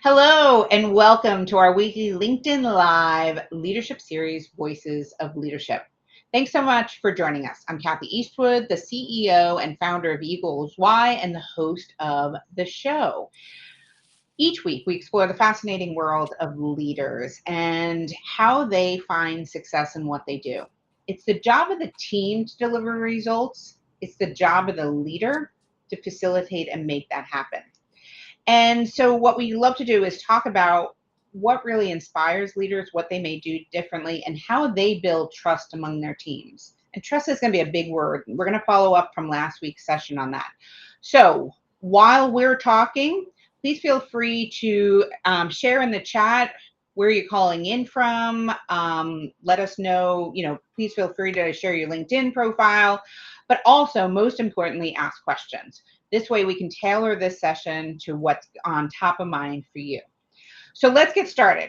Hello, and welcome to our weekly LinkedIn Live leadership series, Voices of Leadership. Thanks so much for joining us. I'm Kathy Eastwood, the CEO and founder of Eagles Y and the host of the show. Each week, we explore the fascinating world of leaders and how they find success in what they do. It's the job of the team to deliver results. It's the job of the leader to facilitate and make that happen. And so, what we love to do is talk about what really inspires leaders, what they may do differently, and how they build trust among their teams. And trust is going to be a big word. We're going to follow up from last week's session on that. So, while we're talking, please feel free to share in the chat where you're calling in from. Let us know, please feel free to share your LinkedIn profile, but also, most importantly, ask questions. This way we can tailor this session to what's on top of mind for you. So let's get started.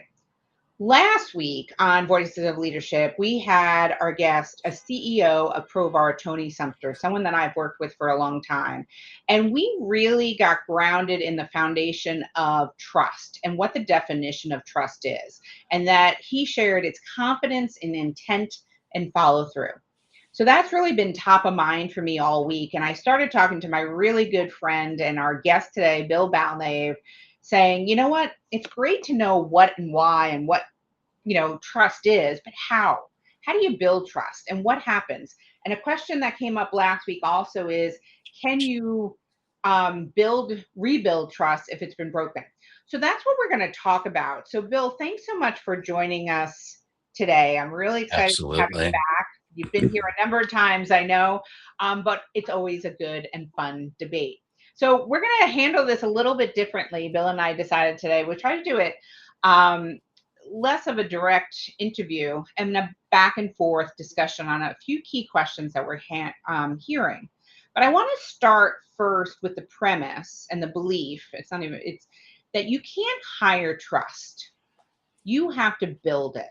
Last week on Voices of Leadership, we had our guest, a CEO of Provar, Tony Sumter, someone that I've worked with for a long time. And we really got grounded in the foundation of trust and what the definition of trust is. And that he shared its confidence in intent and follow through. So that's really been top of mind for me all week. And I started talking to my really good friend and our guest today, Bill Balnave, saying, you know what, it's great to know what and why and what, trust is, but how? How do you build trust and what happens? And a question that came up last week also is, can you rebuild trust if it's been broken? So that's what we're going to talk about. So Bill, thanks so much for joining us today. I'm really excited to have you Absolutely. back. You've been here a number of times, I know, but it's always a good and fun debate. So we're going to handle this a little bit differently. Bill and I decided today we'll try to do it less of a direct interview and a back and forth discussion on a few key questions that we're hearing. But I want to start first with the premise and the belief. It's that you can't hire trust. You have to build it.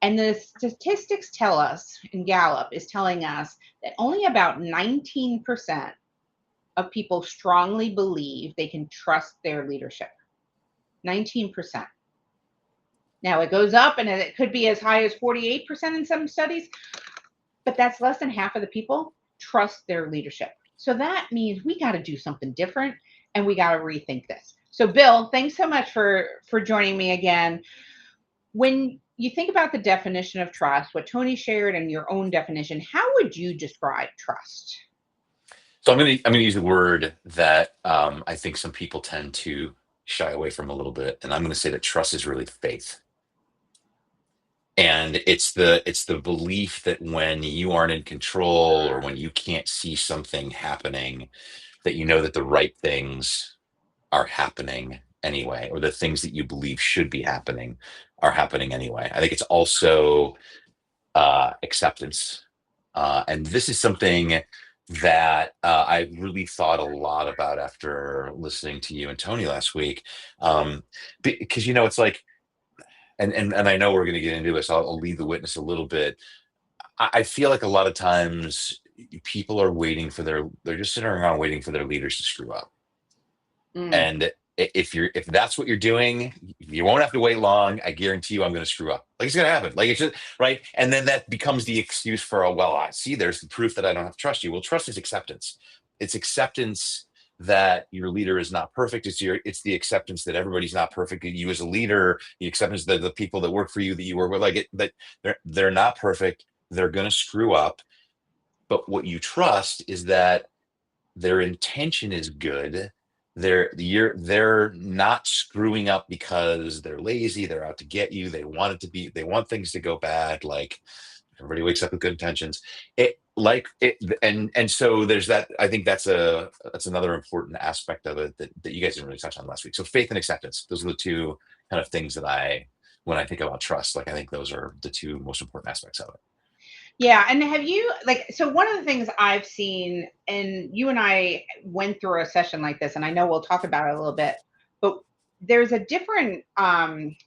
And the statistics tell us, and Gallup is telling us, that only about 19% of people strongly believe they can trust their leadership. 19%. Now it goes up and it could be as high as 48% in some studies, but that's less than half of the people trust their leadership. So that means we got to do something different and we got to rethink this. So Bill, thanks so much for joining me again. When you think about the definition of trust, what Tony shared and your own definition, how would you describe trust? So I'm gonna use the word that I think some people tend to shy away from a little bit, and I'm going to say that trust is really faith, and it's the belief that when you aren't in control or when you can't see something happening, that you know that the right things are happening anyway, or the things that you believe should be happening are happening anyway. I think it's also acceptance. And this is something that I really thought a lot about after listening to you and Tony last week. Because, it's like, and I know we're going to get into it, so I'll lead the witness a little bit. I feel like a lot of times people are they're just sitting around waiting for their leaders to screw up. Mm. And if that's what you're doing, you won't have to wait long. I guarantee you I'm going to screw up. Like, it's going to happen. Like, it's just right. And then that becomes the excuse for, oh, well, I see there's the proof that I don't have to trust you. Well, trust is acceptance. It's acceptance that your leader is not perfect. It's the acceptance that everybody's not perfect. You as a leader, the acceptance that the people that work for you, that you work with, that they're not perfect. They're going to screw up. But what you trust is that their intention is good. They're not screwing up because they're lazy. They're out to get you. They want things to go bad. Like, everybody wakes up with good intentions. And so there's that. I think that's another important aspect of it that you guys didn't really touch on last week. So faith and acceptance. Those are the two kind of things that when I think about trust, like, I think those are the two most important aspects of it. Yeah. And have you, so one of the things I've seen, and you and I went through a session like this, and I know we'll talk about it a little bit, but there's a different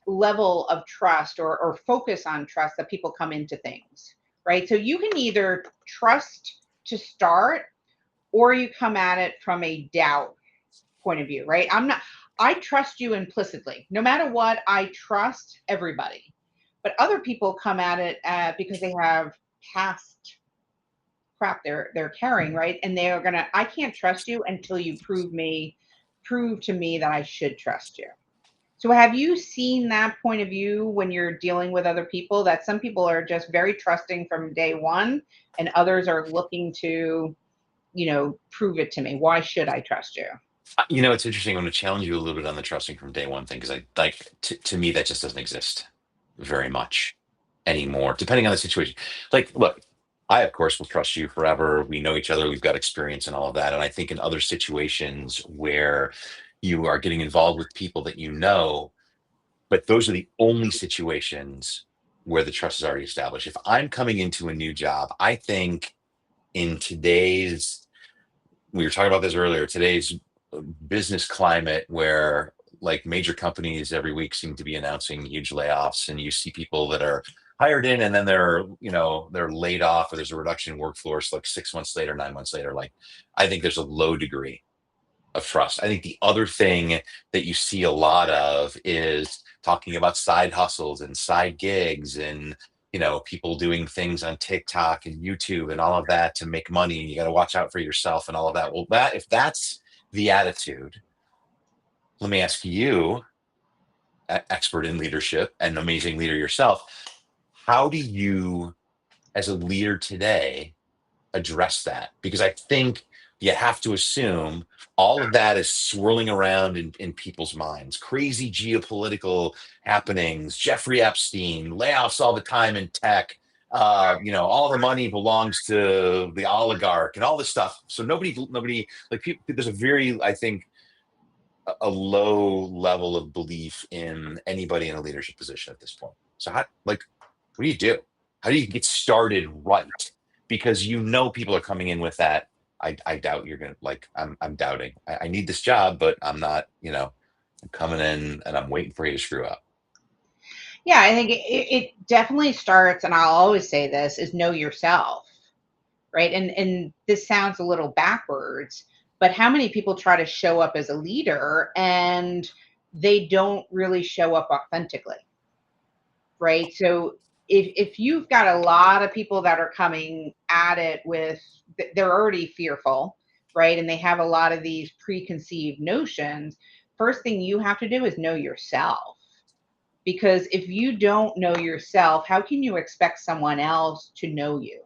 level of trust or focus on trust that people come into things, right? So you can either trust to start or you come at it from a doubt point of view, right? I trust you implicitly. No matter what, I trust everybody. But other people come at it because they have past crap they're carrying, right? And they are gonna. I can't trust you until you prove to me that I should trust you. So have you seen that point of view when you're dealing with other people, that some people are just very trusting from day one and others are looking to, prove it to me. Why should I trust you? It's interesting. I'm going to challenge you a little bit on the trusting from day one thing because I like to me that just doesn't exist very much anymore, depending on the situation. Like, look, I of course will trust you forever. We know each other. We've got experience and all of that. And I think in other situations where you are getting involved with people that you know, but those are the only situations where the trust is already established. If I'm coming into a new job, I think in today's we were talking about this earlier, today's business climate where like major companies every week seem to be announcing huge layoffs and you see people that are hired in and then they're laid off or there's a reduction in workforce like 6 months later, 9 months later. Like I think there's a low degree of trust. I think the other thing that you see a lot of is talking about side hustles and side gigs and people doing things on TikTok and YouTube and all of that to make money. You got to watch out for yourself and all of that. Well, that if that's the attitude, let me ask you, expert in leadership and amazing leader yourself, how do you, as a leader today, address that? Because I think you have to assume all of that is swirling around in people's minds. Crazy geopolitical happenings, Jeffrey Epstein, layoffs all the time in tech. All the money belongs to the oligarch and all this stuff. So nobody like people. There's a very, I think, a low level of belief in anybody in a leadership position at this point. So what do you do? How do you get started right? Because people are coming in with that. I doubt you're gonna like. I'm doubting. I need this job, but I'm not. I'm coming in and I'm waiting for you to screw up. Yeah, I think it definitely starts, and I'll always say this, is know yourself, right? And this sounds a little backwards, but how many people try to show up as a leader and they don't really show up authentically, right? So if you've got a lot of people that are coming at it with, they're already fearful, right? And they have a lot of these preconceived notions. First thing you have to do is know yourself. Because if you don't know yourself, how can you expect someone else to know you?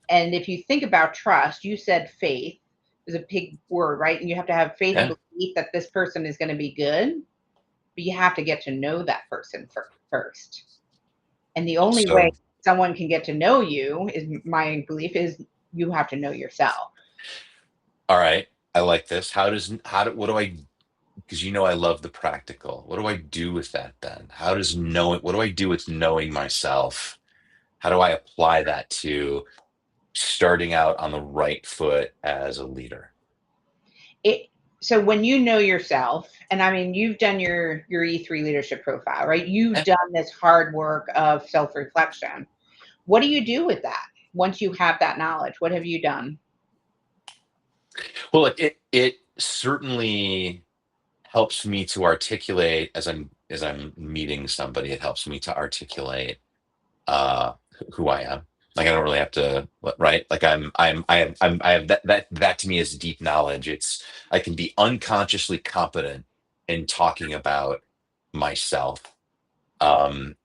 And if you think about trust, you said faith is a big word, right? And you have to have faith and Yeah. belief that this person is going to be good, but you have to get to know that person first. And the only way So, someone can get to know you, is my belief, is you have to know yourself. all right. I like this. What do I? Because I love the practical. What do I do with that then? What do I do with knowing myself? How do I apply that to starting out on the right foot as a leader? It so when you know yourself, and I mean you've done your E3 leadership profile, right? You've Eh, done this hard work of self-reflection. What do you do with that once you have that knowledge? What have you done? Well, it certainly helps me to articulate as I'm meeting somebody. It helps me to articulate who I am. Like I don't really have to, right? Like I have that to me is deep knowledge. I can be unconsciously competent in talking about myself. And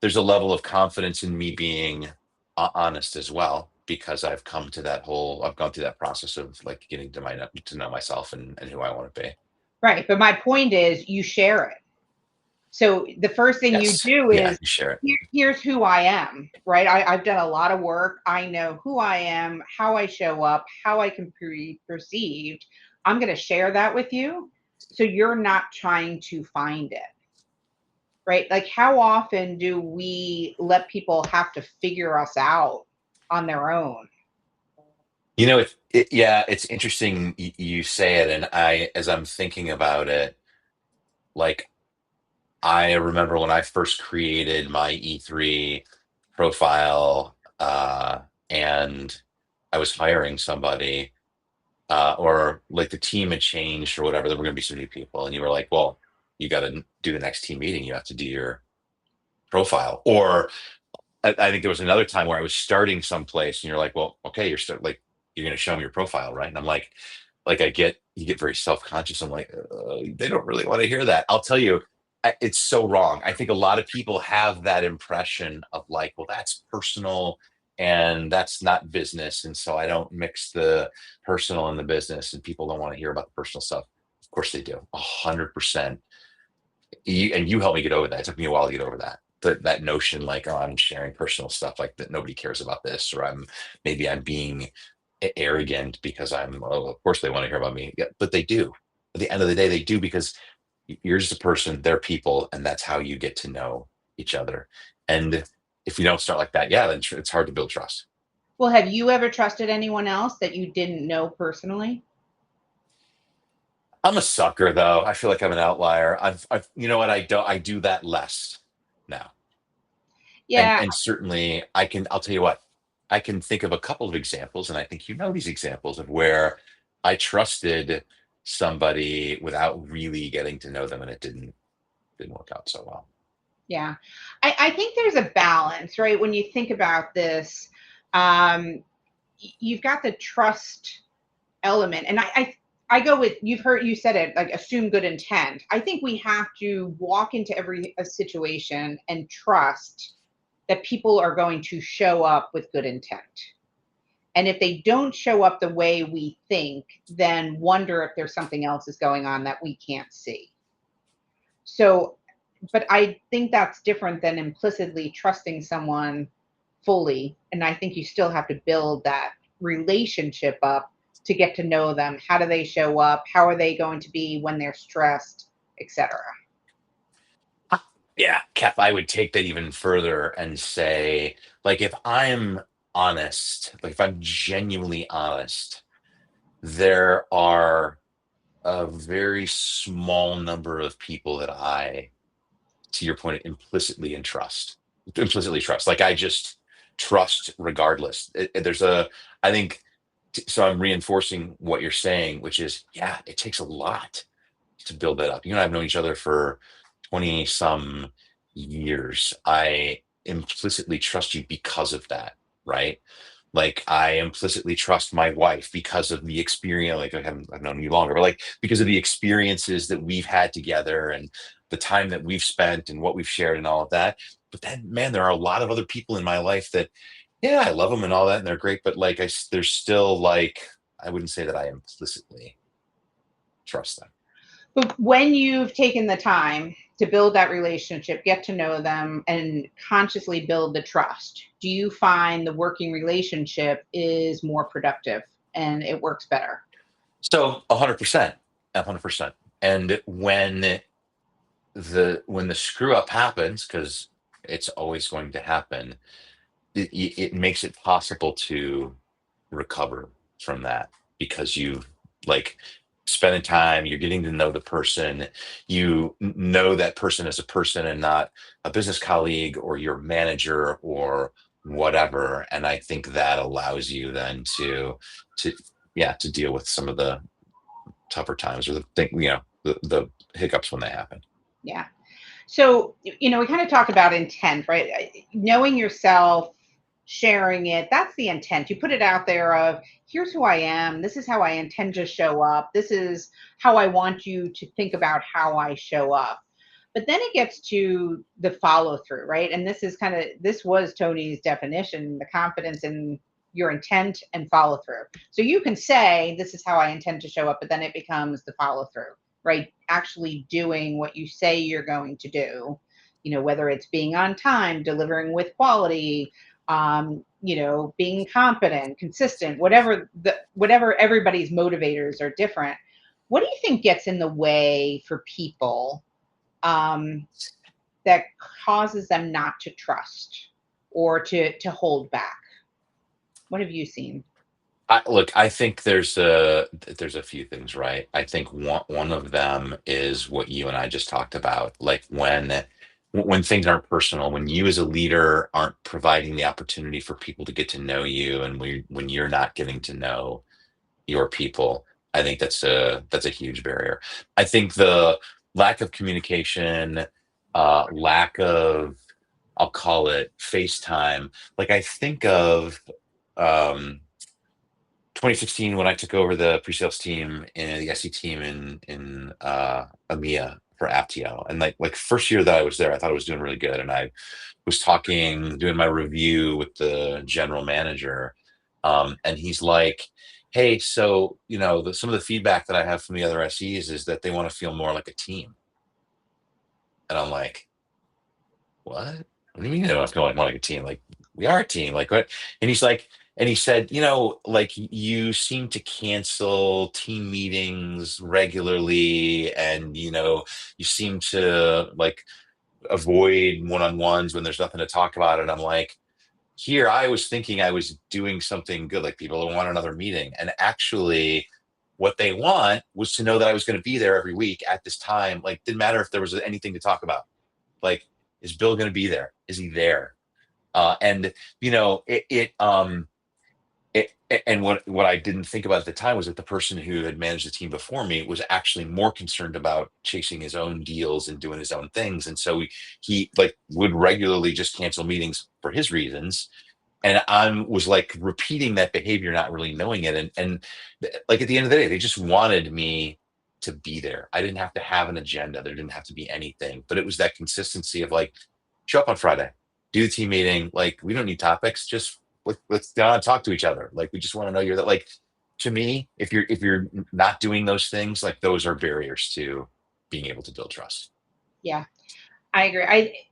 there's a level of confidence in me being honest as well because I've gone through that process of like getting to know myself and who I want to be. Right. But my point is you share it. So the first thing you Yes. do Yeah, is, you share it. here's who I am, right? I've done a lot of work. I know who I am, how I show up, how I can be perceived. I'm going to share that with you. So you're not trying to find it, right? Like, how often do we let people have to figure us out on their own? Yeah, it's interesting you say it, and as I'm thinking about it, like I remember when I first created my E3 profile, and I was hiring somebody. or like the team had changed or whatever, there were going to be some new people, and you were like, well, you got to do the next team meeting. You have to do your profile. Or I think there was another time where I was starting someplace, and you're like, well, okay, you're going to show them your profile, right? And I'm like you get very self conscious. I'm like, they don't really want to hear that. I'll tell you, it's so wrong. I think a lot of people have that impression of like, well, that's personal and that's not business, and so I don't mix the personal and the business, and people don't want to hear about the personal stuff. Of course they do, 100%. And you helped me get over that. It took me a while to get over that. That notion, like, oh, I'm sharing personal stuff, like that nobody cares about this, or I'm being arrogant because oh, of course they want to hear about me. Yeah, but they do. At the end of the day, they do, because you're just a person, they're people, and that's how you get to know each other. And if you don't start like that, yeah, then it's hard to build trust. Well, have you ever trusted anyone else that you didn't know personally? I'm a sucker, though. I feel like I'm an outlier. You know what? I do that less now. and Yeah, and certainly I'll tell you what, I can think of a couple of examples, and I think you know these examples of where I trusted somebody without really getting to know them, and it didn't work out so well. yeah. I think there's a balance, right? When you think about this, um, you've got the trust element, and I go with, you've heard, you said it, like, assume good intent. I think we have to walk into every a situation and trust that people are going to show up with good intent. And if they don't show up the way we think, then wonder if there's something else is going on that we can't see. So, but I think that's different than implicitly trusting someone fully. And I think you still have to build that relationship up to get to know them. How do they show up? How are they going to be when they're stressed, etc. Yeah, Kath, I would take that even further and say, like, if I'm honest, like if I'm genuinely honest, there are a very small number of people that to your point, implicitly trust. Like, I just trust regardless. There's I think, so I'm reinforcing what you're saying, which is, yeah, it takes a lot to build that up. You and I have known each other for 20 some years. I implicitly trust you because of that, right? Like, I implicitly trust my wife because of the experience. Like, I've known you longer, but like because of the experiences that we've had together, and the time that we've spent, and what we've shared, and all of that. But then, man, there are a lot of other people in my life that, yeah, I love them and all that, and they're great. But like, there's still like, I wouldn't say that I implicitly trust them. But when you've taken the time to build that relationship, get to know them, and consciously build the trust, do you find the working relationship is more productive and it works better? So 100%, 100%. And when the screw up happens, because it's always going to happen, it makes it possible to recover from that, because you, like, spending time, you're getting to know the person, know that person as a person and not a business colleague or your manager or whatever. And I think that allows you then to yeah, to deal with some of the tougher times, or the thing, the hiccups when they happen. Yeah. So, we kind of talk about intent, right? Knowing yourself, sharing it, that's the intent. You put it out there of, here's who I am. This is how I intend to show up. This is how I want you to think about how I show up. But then it gets to the follow through, right? And this was Tony's definition, the confidence in your intent and follow through. So you can say, this is how I intend to show up, but then it becomes the follow through, right? Actually doing what you say you're going to do, whether it's being on time, delivering with quality, being competent, consistent, whatever everybody's motivators are different. What do you think gets in the way for people, um, that causes them not to trust or to hold back? What have you seen? Look, I think there's a few things, right? I think one of them is what you and I just talked about. Like, when things aren't personal, when you as a leader aren't providing the opportunity for people to get to know you, and when you're not getting to know your people. I think that's a huge barrier. I think the lack of communication, lack of, I'll call it FaceTime. Like I think of um 2016 when I took over the pre-sales team and the SE team in EMEA for Aptio. And like first year that I was there, I thought I was doing really good. And I was doing my review with the general manager. And he's like, hey, so some of the feedback that I have from the other SEs is that they want to feel more like a team. And I'm like, what? What do you mean they don't feel like more like a team? Like we are a team. Like what? And he's like, and he said, like you seem to cancel team meetings regularly, and you seem to like avoid one-on-ones when there's nothing to talk about. And I'm like, here I was thinking I was doing something good, like people want another meeting, and actually. What they want was to know that I was going to be there every week at this time. Like, didn't matter if there was anything to talk about. Like, is Bill going to be there? Is he there? And and what I didn't think about at the time was that the person who had managed the team before me was actually more concerned about chasing his own deals and doing his own things. And so he like would regularly just cancel meetings for his reasons. And I was like repeating that behavior, not really knowing it. And like at the end of the day, they just wanted me to be there. I didn't have to have an agenda. There didn't have to be anything, but it was that consistency of like, show up on Friday, do the team meeting. Like, we don't need topics. Just let's get on and talk to each other. Like, we just want to know you're that. Like, to me, if you're not doing those things, like those are barriers to being able to build trust. Yeah, I agree.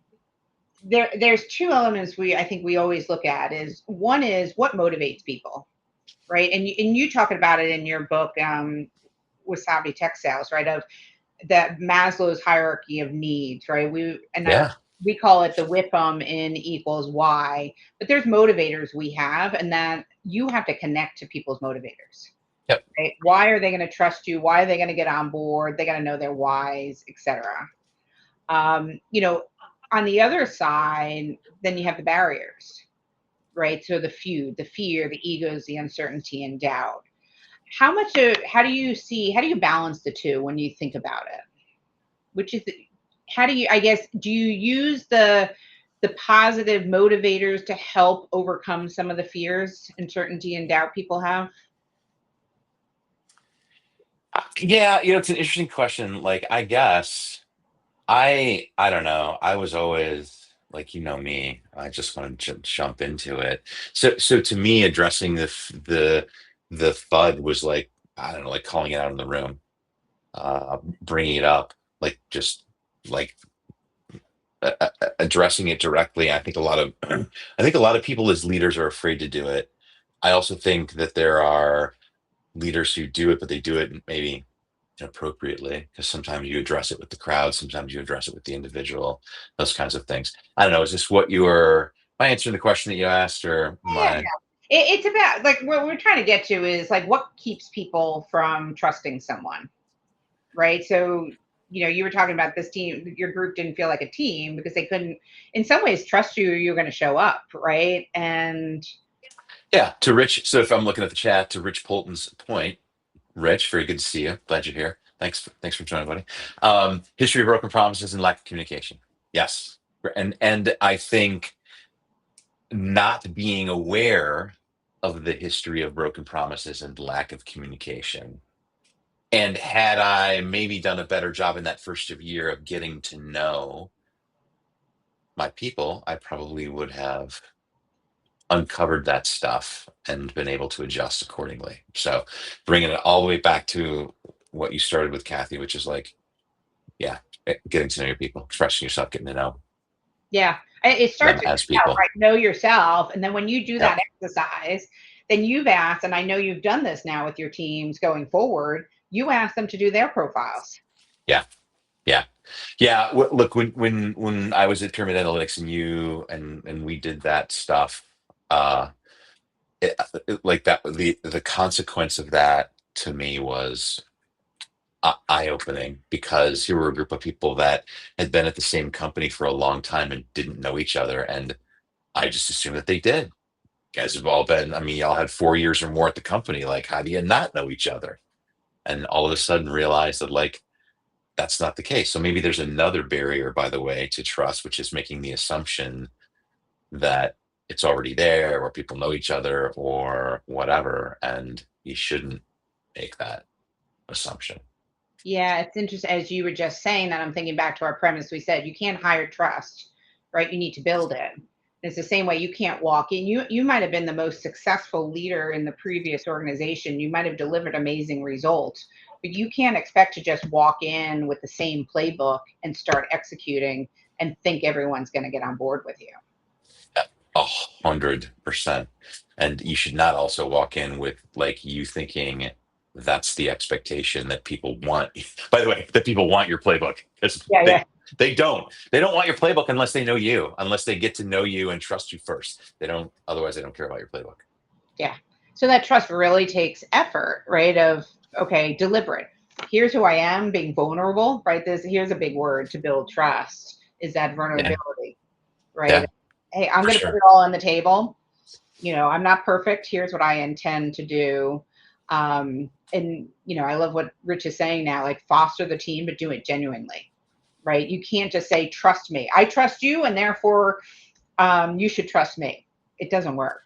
There's two elements I think we always look at. Is one is what motivates people, right? And you talking about it in your book, Wasabi Tech Sales, right? Of that Maslow's hierarchy of needs, right? Yeah. We call it the WIPM in equals Y, but there's motivators we have, and that you have to connect to people's motivators. Yep. Right? Why are they going to trust you? Why are they going to get on board? They got to know their whys, etc. On the other side, then you have the barriers, right? So the feud, the fear, the egos, the uncertainty and doubt. How do you balance the two when you think about it? Which is how do you, I guess, do you use the positive motivators to help overcome some of the fears, uncertainty, and doubt people have? Yeah, it's an interesting question. Like, I guess I don't know. I was always like, me. I just want to jump into it. So to me, addressing the FUD was like, I don't know, like calling it out in the room, bringing it up, like just like addressing it directly. I think a lot of I think a lot of people as leaders are afraid to do it. I also think that there are leaders who do it, but they do it maybe inappropriately, because sometimes you address it with the crowd, sometimes you address it with the individual, those kinds of things. I don't know. Is this what you were? Am I answering the question that you asked, or Yeah, my? it's about like what we're trying to get to is like what keeps people from trusting someone, right? So you were talking about this team, your group didn't feel like a team because they couldn't in some ways trust you or you're going to show up, right? And Yeah, to Rich. So if I'm looking at the chat, to Rich Polton's point, Rich, very good to see you. Glad you're here. Thanks for joining, buddy. History of broken promises and lack of communication. Yes, and I think not being aware of the history of broken promises and lack of communication. And had I maybe done a better job in that first year of getting to know my people, I probably would have uncovered that stuff and been able to adjust accordingly. So bringing it all the way back to what you started with, Kathy, which is like, yeah, getting to know your people, expressing yourself, getting to know yeah, it them starts with as yourself, people. right? Know yourself, and then when you do that Yep. exercise, then you've asked, and I know you've done this now with your teams going forward. You ask them to do their profiles. Yeah. Yeah. Yeah. Look, when I was at Pyramid Analytics and and we did that stuff, uh, like that, the consequence of that to me was eye-opening, because here were a group of people that had been at the same company for a long time and didn't know each other, and I just assumed that they did. guys have all been, I mean, y'all had 4 years or more at the company. Like, how do you not know each other? And all of a sudden realize that, like, that's not the case. So maybe there's another barrier, by the way, to trust, which is making the assumption that it's already there or people know each other or whatever. And you shouldn't make that assumption. Yeah, it's interesting. As you were just saying that, I'm thinking back to our premise. We said you can't hire trust, right? You need to build it. It's the same way you can't walk in. You might have been the most successful leader in the previous organization. You might have delivered amazing results, but you can't expect to just walk in with the same playbook and start executing and think everyone's going to get on board with you. 100%. And you should not also walk in with, like, you thinking that's the expectation that people want. By the way, that people want your playbook, because Yeah, yeah, they don't want your playbook unless they know you, unless they get to know you and trust you first. They don't, otherwise they don't care about your playbook. yeah. So that trust really takes effort, right? Of okay, deliberate. Here's who I am, being vulnerable, right? Here's a big word to build trust is that Yeah, vulnerability, right? yeah, Hey, I'm for going to put sure. it all on the table. I'm not perfect. Here's what I intend to do. And I love what Rich is saying now, like foster the team, but do it genuinely, right? You can't just say, trust me. I trust you, and therefore you should trust me. It doesn't work.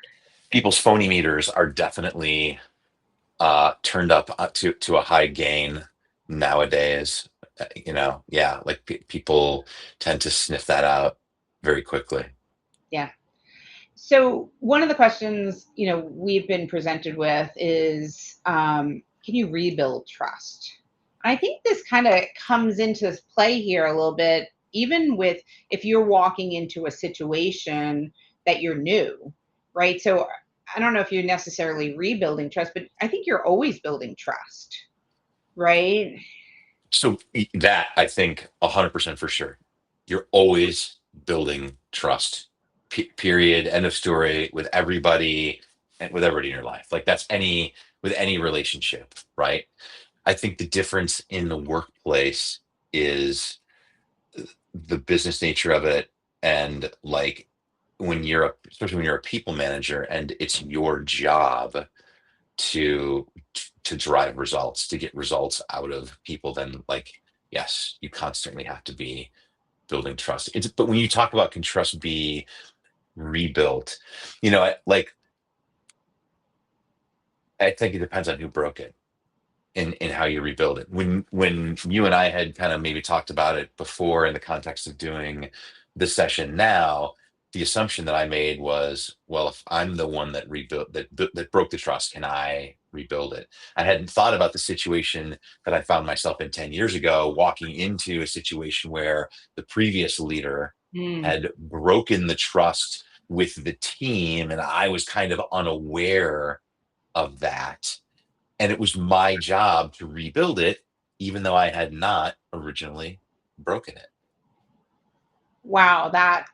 People's phony meters are definitely turned up to a high gain nowadays. Yeah, like people tend to sniff that out very quickly. Yeah. So one of the questions, we've been presented with is, can you rebuild trust? I think this kind of comes into play here a little bit, even with if you're walking into a situation that you're new, right? So I don't know if you're necessarily rebuilding trust, but I think you're always building trust, right? So that, I think, 100% for sure. You're always building trust. Period. End of story. With everybody and with everybody in your life. Like, that's any with any relationship, right? I think the difference in the workplace is the business nature of it, and, like, especially when you're a people manager and it's your job to to drive results, to get results out of people, then, like, yes, you constantly have to be building trust. But when you talk about, can trust be rebuilt, like, I think it depends on who broke it, in how you rebuild it. When you and I had kind of maybe talked about it before in the context of doing this session now, the assumption that I made was, well, if I'm the one that rebuilt that broke the trust, can I rebuild it? I hadn't thought about the situation that I found myself in 10 years ago, walking into a situation where the previous leader Mm. had broken the trust with the team, and I was kind of unaware of that, and it was my job to rebuild it, even though I had not originally broken it. Wow, that's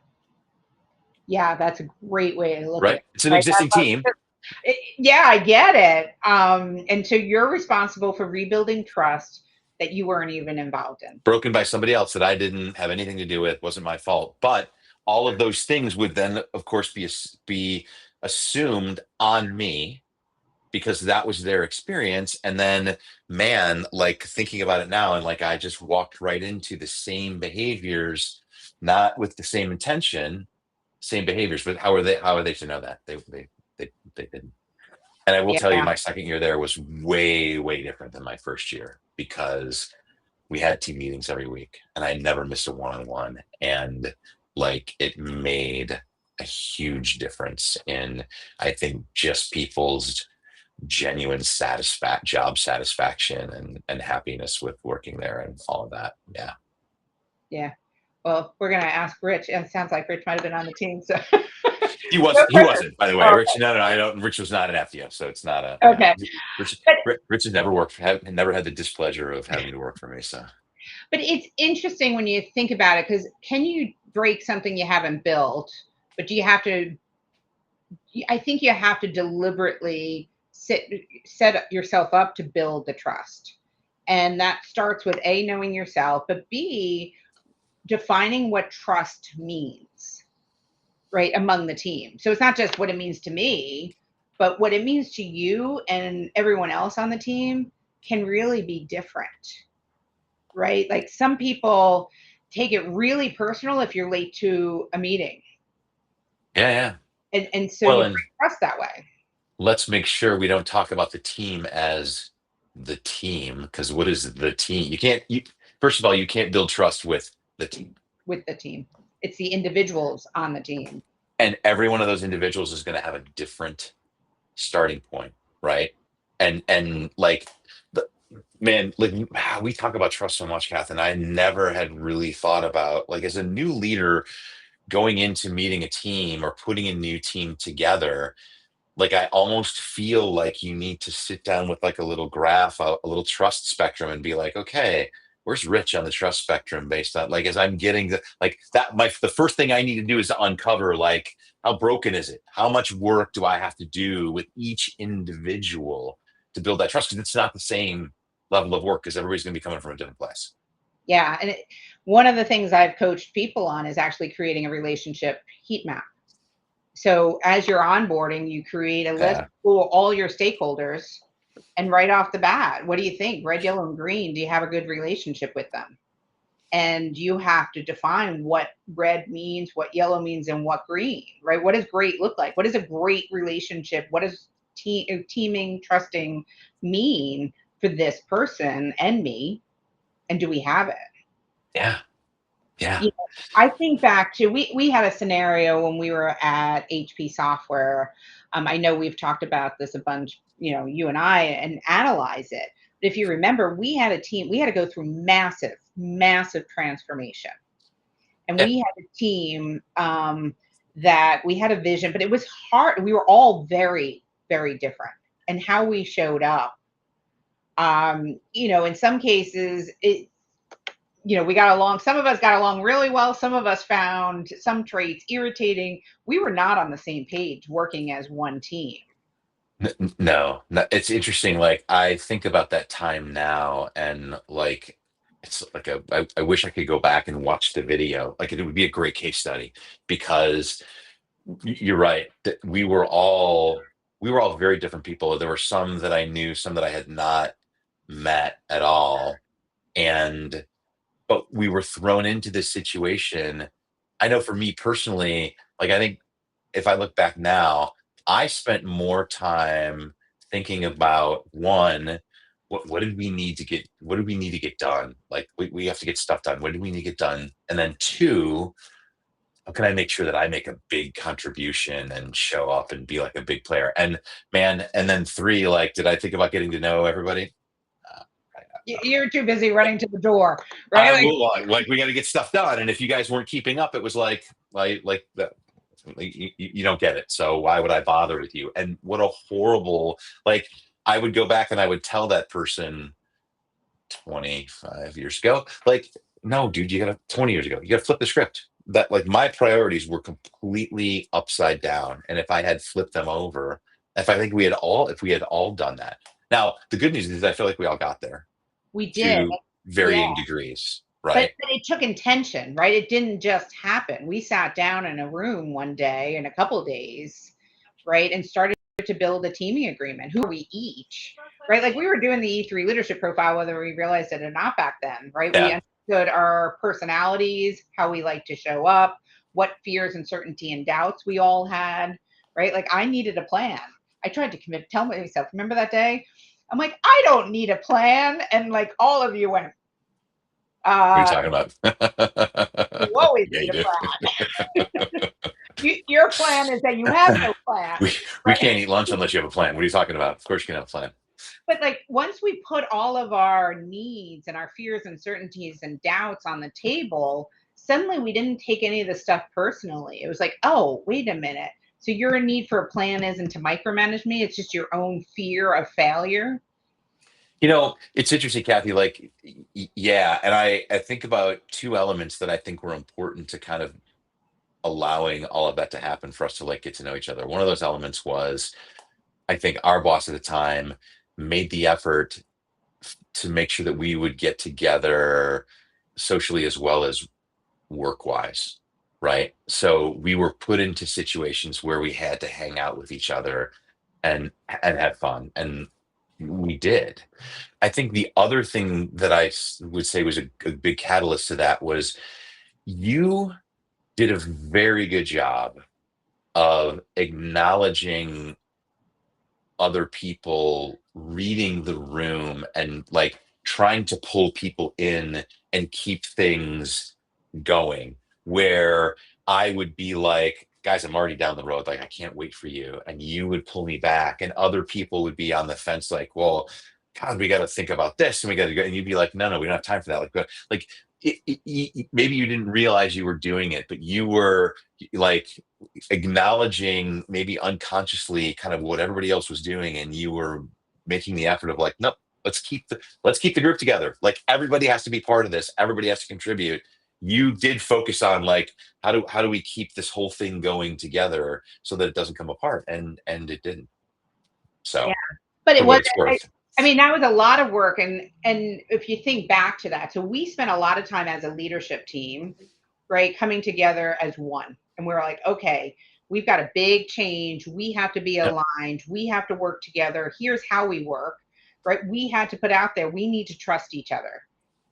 a great way to look at Right? it, It's an right? existing team, Yeah, I get it. And so you're responsible for rebuilding trust that you weren't even involved in. broken by somebody else that I didn't have anything to do with, wasn't my fault. But all of those things would then, of course, be assumed on me, because that was their experience. And then, man, like, thinking about it now, and, like, I just walked right into the same behaviors, not with the same intention, same behaviors, but how are they to know that they didn't? And I will tell you, Yeah, my second year there was way, way different than my first year, because we had team meetings every week and I never missed a one-on-one. And, like, it made a huge difference in, I think, just people's genuine job satisfaction and happiness with working there and all of that. Yeah. yeah. Well, we're gonna ask Rich. It sounds like Rich might have been on the team. So He no wasn't. He pressure. wasn't. By the way, Oh, Rich. No, no, no. I don't. Rich was not an FDO, so it's not a. Yeah, okay. Rich. But Rich has never had the displeasure of having to work for me. So it's interesting when you think about it, because can you break something you haven't built? But do you have to? I think you have to deliberately set yourself up to build the trust, and that starts with A, knowing yourself, but B, defining what trust means, right, among the team. So it's not just what it means to me, but what it means to you and everyone else on the team can really be different, right? Like some people take it really personal if you're late to a meeting. Yeah, yeah. And so Well, you and break trust that way. let's make sure we don't talk about the team as the team, because what is the team? First of all, you can't build trust with the team. With the team. It's the individuals on the team. And every one of those individuals is going to have a different starting point, right? And like the man, like we talk about trust so much, Kath, and I never had really thought about, like, as a new leader going into meeting a team or putting a new team together, like I almost feel like you need to sit down with like a little graph, a little trust spectrum, and be like, okay, where's Rich on the trust spectrum based on, like, as I'm getting like that, the first thing I need to do is to uncover, like, how broken is it? How much work do I have to do with each individual to build that trust? Because it's not the same level of work, because everybody's going to be coming from a different place. Yeah. And one of the things I've coached people on is actually creating a relationship heat map. So as you're onboarding, you create a list Yeah. for all your stakeholders. And right off the bat, what do you think? Red, yellow, and green, do you have a good relationship with them? And you have to define what red means, what yellow means, and what green, right? What does great look like? What is a great relationship? What does teaming, trusting mean for this person and me? And do we have it? Yeah. Yeah. You know, I think back to we had a scenario when we were at HP Software. I know we've talked about this a bunch, you and I, and analyze it. But if you remember, we had a team, we had to go through massive, massive transformation. And Yeah. we had a team that we had a vision, but it was hard. We were all very, very different. And how we showed up, in some cases, we got along. Some of us got along really well. Some of us found some traits irritating. We were not on the same page working as one team. No, no, it's interesting. Like I think about that time now, and like it's like I wish I could go back and watch the video. Like it would be a great case study, because you're right that we were all very different people. There were some that I knew, some that I had not met at all, and but we were thrown into this situation. I know for me personally, like I think if I look back now, I spent more time thinking about, one, what did we need to get done? Like we have to get stuff done. What do we need to get done? And then two, how can I make sure that I make a big contribution and show up and be like a big player? And man, and then three, like, did I think about getting to know everybody? Uh, You're too busy running to the door, right? I Like, will, like we got to get stuff done, and if you guys weren't keeping up, it was like that. Like, you don't get it, so why would I bother with you? And what a horrible, like, I would go back and I would tell that person 25 years ago, like, no, dude, you gotta 20 years ago, you gotta flip the script. That, like, my priorities were completely upside down, and if I had flipped them over, if we had all done that. Now, the good news is I feel like we all got there we did. to Yeah. varying degrees, But right? it took intention, right? It didn't just happen. We sat down in a room one day in a couple of days, right, and started to build a teaming agreement. Who are we each, right? Like we were doing the E3 leadership profile, whether we realized it or not back then, right? We Yeah. understood our personalities, how we like to show up, what fears, uncertainty, and doubts we all had, right? Like I needed a plan. I tried to tell myself, remember that day? I'm like, I don't need a plan. And like all of you went, What are you uh, talking about? you always Yeah, need you a do. plan. Your plan is that you have no plan, we we right? can't eat lunch unless you have a plan. What are you talking about? Of course you can have a plan. But like once we put all of our needs and our fears, uncertainties, and doubts on the table, suddenly we didn't take any of the stuff personally. It was like, oh, wait a minute. So your need for a plan isn't to micromanage me. It's just your own fear of failure. It's interesting, Kathy. Like, yeah, and I think about two elements that I think were important to kind of allowing all of that to happen for us to like get to know each other. One of those elements was, I think our boss at the time made the effort to make sure that we would get together socially as well as work wise. right? So we were put into situations where we had to hang out with each other and have fun, and we did. I think the other thing that would say was a big catalyst to that was you did a very good job of acknowledging other people, reading the room, and like trying to pull people in and keep things going. Where I would be like, guys, I'm already down the road. Like, I can't wait for you. And you would pull me back, and other people would be on the fence, like, well, God, we got to think about this and we got to go. And you'd be like, no, no, we don't have time for that. Like, maybe you didn't realize you were doing it, but you were like acknowledging maybe unconsciously kind of what everybody else was doing, and you were making the effort of like, nope, let's keep the group together. Like, everybody has to be part of this, everybody has to contribute. You did focus on like, how do we keep this whole thing going together so that it doesn't come apart, and it didn't. Yeah. So But for it what wasn't, it's worth. I mean, that was a lot of work. And if you think back to that, so we spent a lot of time as a leadership team, right, coming together as one. And we were like, okay, we've got a big change. We have to be Yep. aligned. We have to work together. Here's how we work, right? We had to put out there, we need to trust each other,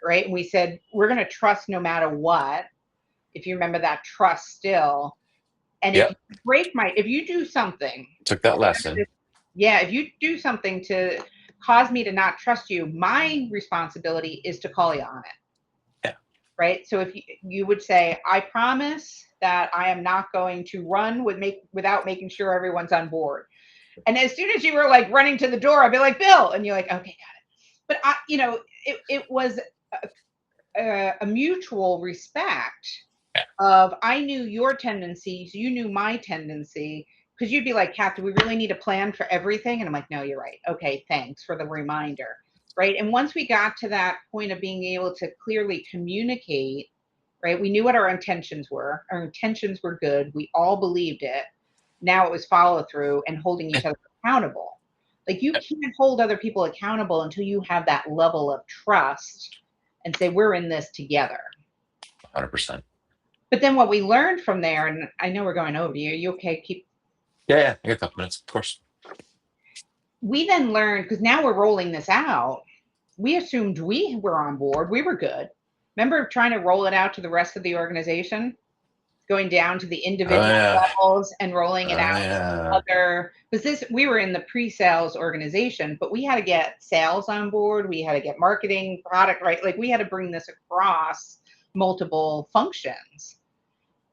right? And we said, we're going to trust no matter what. If you remember that trust still. And if Yep. you if you do something, Took that lesson. yeah, if you do something to cause me to not trust you, my responsibility is to call you on it. Yeah. Right. So if you would say, I promise that I am not going to run without making sure everyone's on board. And as soon as you were like running to the door, I'd be like, Bill, and you're like, okay, got it. But it was a mutual respect Yeah. of I knew your tendencies, you knew my tendency, because you'd be like, Kath, do we really need a plan for everything? And I'm like, no, you're right. Okay, thanks for the reminder. Right. And once we got to that point of being able to clearly communicate, right, we knew what our intentions were. Our intentions were good. We all believed it. Now it was follow through and holding each other accountable. Like, you can't hold other people accountable until you have that level of trust and say, we're in this together. 100%. But then what we learned from there, and I know we're going over you. Are you okay? Yeah, yeah, I got a couple minutes, of course. We then learned, because now we're rolling this out. We assumed we were on board. We were good. Remember trying to roll it out to the rest of the organization, going down to the Oh individual yeah. levels and rolling it Oh out yeah. to other, because we were in the pre-sales organization, but we had to get sales on board. We had to get marketing, product, right? Like, we had to bring this across multiple functions.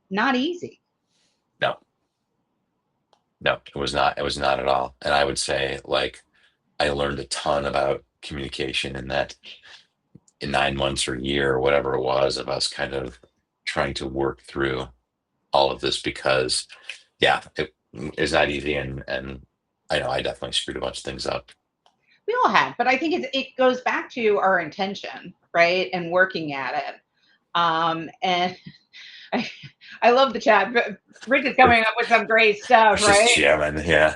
Not easy. No, no, it was not. It was not at all. And I would say, like, I learned a ton about communication in that, in 9 months or a year or whatever it was, of us kind of trying to work through all of this, because yeah, it is not easy, and I know I definitely screwed a bunch of things up. We all have, but I think it goes back to our intention, right? And working at it. And I, I love the chat. Rick is We're, coming up with some great we're stuff, just right? jamming, yeah.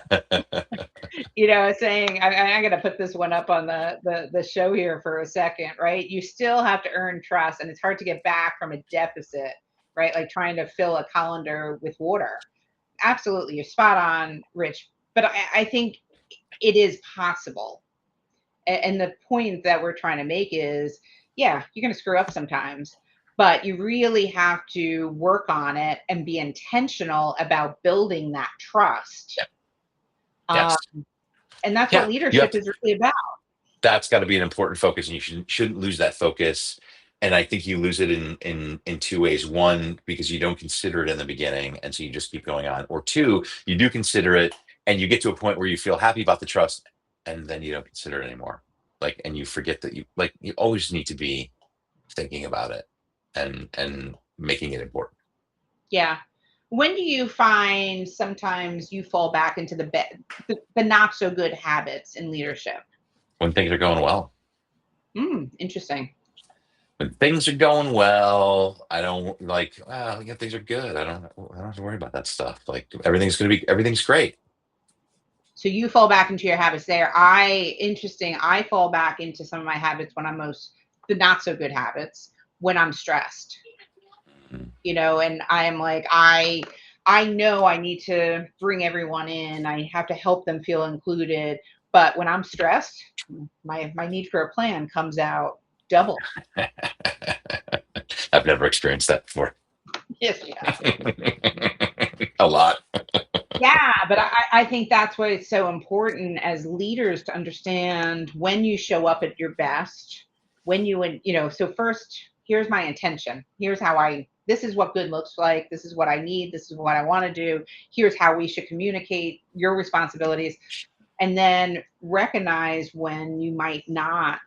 Saying, I'm going to put this one up on the show here for a second, right? You still have to earn trust, and it's hard to get back from a deficit, right? Like trying to fill a colander with water. Absolutely, you're spot on, Rich. But I think it is possible. And the point that we're trying to make is, yeah, you're going to screw up sometimes, but you really have to work on it and be intentional about building that trust. Um, Yes. and that's what Yeah, you have leadership to. is really about. That's got to be an important focus, and you shouldn't lose that focus. And I think you lose it in two ways. One, because you don't consider it in the beginning, and so you just keep going on. Or two, you do consider it, and you get to a point where you feel happy about the trust, and then you don't consider it anymore. Like, and you forget that you always need to be thinking about it, and making it important. Yeah. When do you find sometimes you fall back into the not so good habits in leadership? When things are going well. Interesting. When things are going well, I don't like, well, yeah, things are good. I don't have to worry about that stuff. Like, everything's great. So you fall back into your habits there. I fall back into some of my habits when I'm the not so good habits when I'm stressed. and I'm like, I know I need to bring everyone in. I have to help them feel included. But when I'm stressed, my need for a plan comes out double. I've never experienced that before. Yes, yeah. A lot. Yeah, but I think that's why it's so important as leaders to understand when you show up at your best, when so first, here's my intention. Here's how this is what good looks like. This is what I need. This is what I want to do. Here's how we should communicate your responsibilities. And then recognize when you might not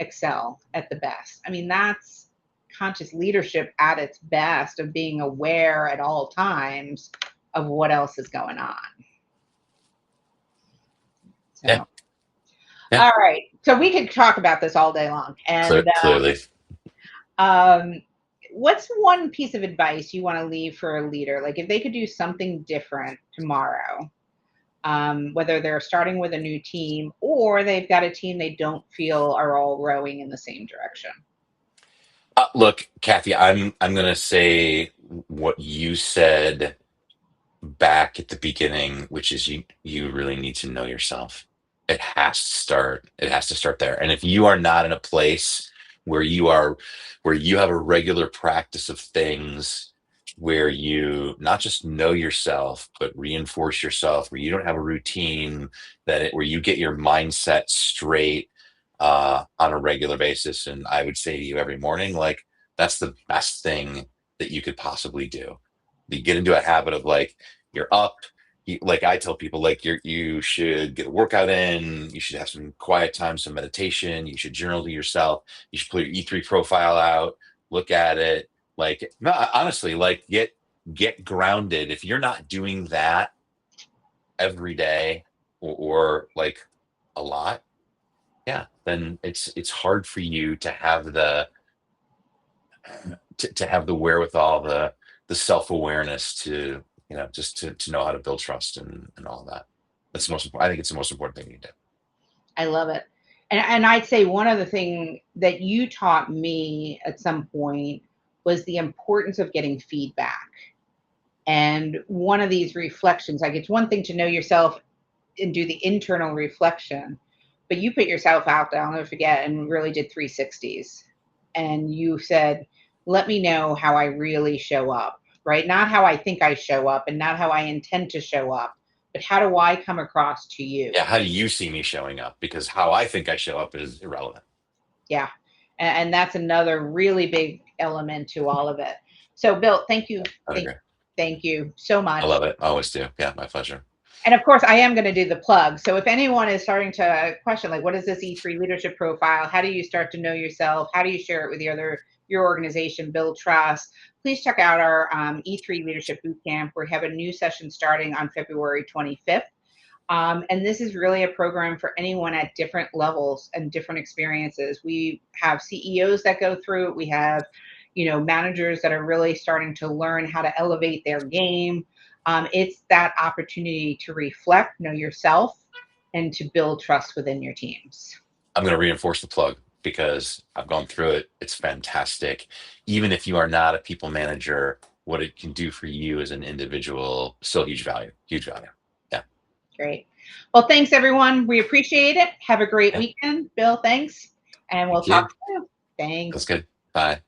excel at the best. I mean, that's conscious leadership at its best, of being aware at all times of what else is going on. So, Yeah. Yeah. all right. So we could talk about this all day long. And Clearly. um, what's one piece of advice you want to leave for a leader? Like if they could do something different tomorrow, whether they're starting with a new team or they've got a team they don't feel are all rowing in the same direction. Look, Kathy, I'm gonna say what you said back at the beginning, which is you really need to know yourself. It has to start there. And if you are not in a place where you have a regular practice of things, where you not just know yourself but reinforce yourself, where you don't have a routine, where you get your mindset straight on a regular basis, and I would say to you every morning, like, that's the best thing that you could possibly do. You get into a habit of, like, you're up, like I tell people, like, you should get a workout in, you should have some quiet time, some meditation, you should journal to yourself, you should put your E3 profile out, look at it, like, no, honestly, like, get grounded. If you're not doing that every day, or like a lot, yeah, then it's hard for you to have to have the wherewithal, the self-awareness to, just to know how to build trust, and all of that. That's the most important. I think it's the most important thing you do. I love it. And I'd say one other thing that you taught me at some point was the importance of getting feedback. And one of these reflections, like it's one thing to know yourself and do the internal reflection, but you put yourself out there, I'll never forget, and really did 360s. And you said, let me know how I really show up, right? Not how I think I show up and not how I intend to show up, but how do I come across to you? Yeah, how do you see me showing up? Because how I think I show up is irrelevant. Yeah. And that's another really big element to all of it. So, Bill, thank you. I Thank, agree. thank you so I much. love it. I always do. Yeah, my pleasure. And of course, I am going to do the plug. So if anyone is starting to question, like, what is this E3 leadership profile? How do you start to know yourself? How do you share it with your organization, build trust? Please check out our E3 Leadership Bootcamp. We have a new session starting on February 25th. And this is really a program for anyone at different levels and different experiences. We have CEOs that go through it. We have, managers that are really starting to learn how to elevate their game. It's that opportunity to reflect, know yourself, and to build trust within your teams. I'm going to reinforce the plug because I've gone through it. It's fantastic. Even if you are not a people manager, what it can do for you as an individual, still huge value. Huge value. Yeah. Great. Well, thanks, everyone. We appreciate it. Have a great Yeah. weekend. Bill, thanks. And we'll Thank you. talk soon. That's Thanks. good. Bye.